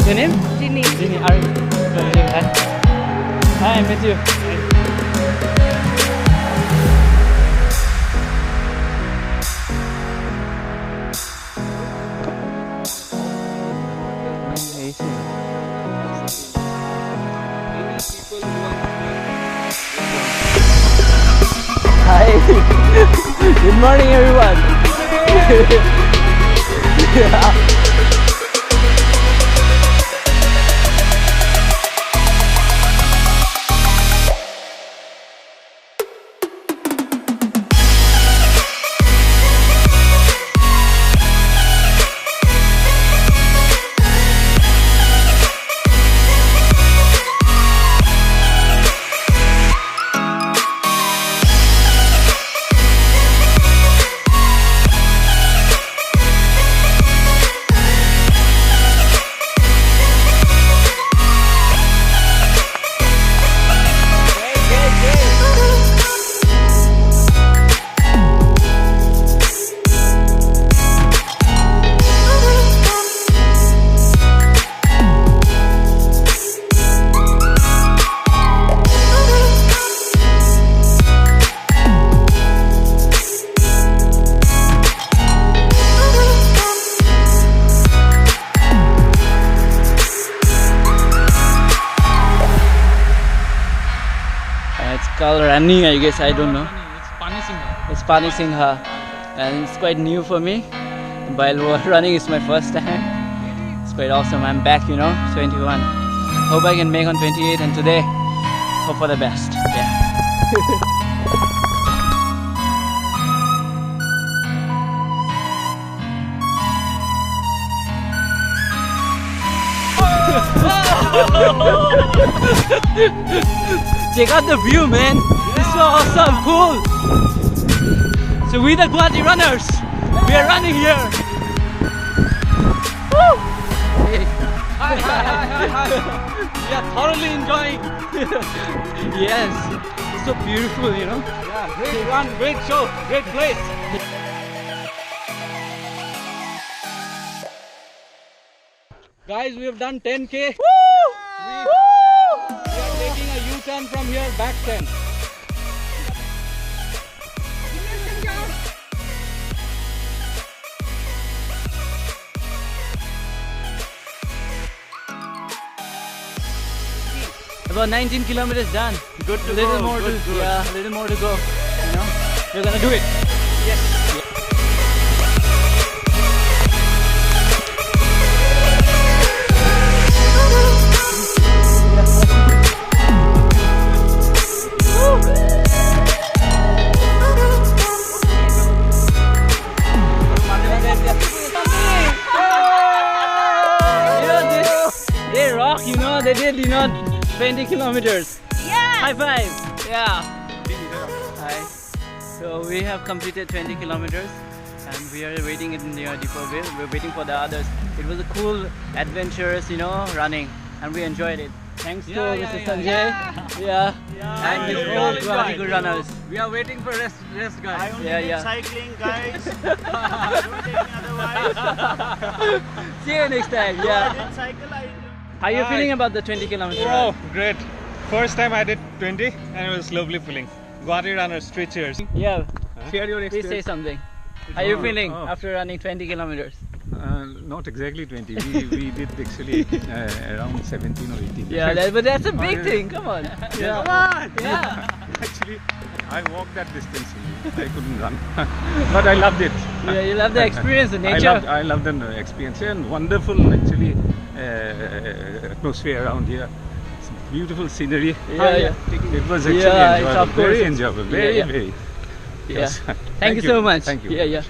Your name? Ginny. Ginny. Hi. Hi, I met you. Hi. Good morning, everyone. Yeah. It's called Rani, I guess, I don't know. It's Pani Singha. And it's quite new for me. While running is my first time. It's quite awesome. I'm back, 21. Hope I can make on 28, and today, hope for the best. Yeah. Check out the view, man. This is so awesome, cool. So we the Guwahati Runners, we are running here. Woo! Hey. Hi. We are thoroughly enjoying. Yes, it's so beautiful, Yeah, great run, great show, great place. Guys, we have done 10k. Woo! We are taking a U-turn from here, back 10. About 19 kilometers done. Good to little go. More good. Yeah, a little more to go. We're gonna do it. Yes. They rock, they did, 20 kilometers. Yeah. High five. Yeah. Hi. So we have completed 20 kilometers and we are waiting in near Deepor Beel. We're waiting for the others. It was a cool, adventurous, running, and we enjoyed it. Thanks to Mr. Sanjay. Yeah. And the whole Guwahati Runners. We are waiting for rest guys. I only did cycling, guys. Don't take me otherwise. See you next time. I Yeah. did cycle. How are you feeling about the 20 kilometers? Oh, great. First time I did 20 and it was lovely feeling. Guwahati Runners, 3 cheers. Yeah. Share your Please say something. How are you feeling after running 20 kilometers? Not exactly 20. We did actually around 17 or 18. Yeah, but that's a big thing. Come on. Yeah. Come on. Yeah. Actually, I walked that distance only. I couldn't run. But I loved it. Yeah, you love the experience, the nature. I loved the experience and wonderful actually atmosphere around here. It's beautiful scenery. Yeah. It was actually Yeah, it's enjoyable. of course Very it's- enjoyable. Yeah. Very. Yeah. Yes. Thank you so much. Thank you. Yeah.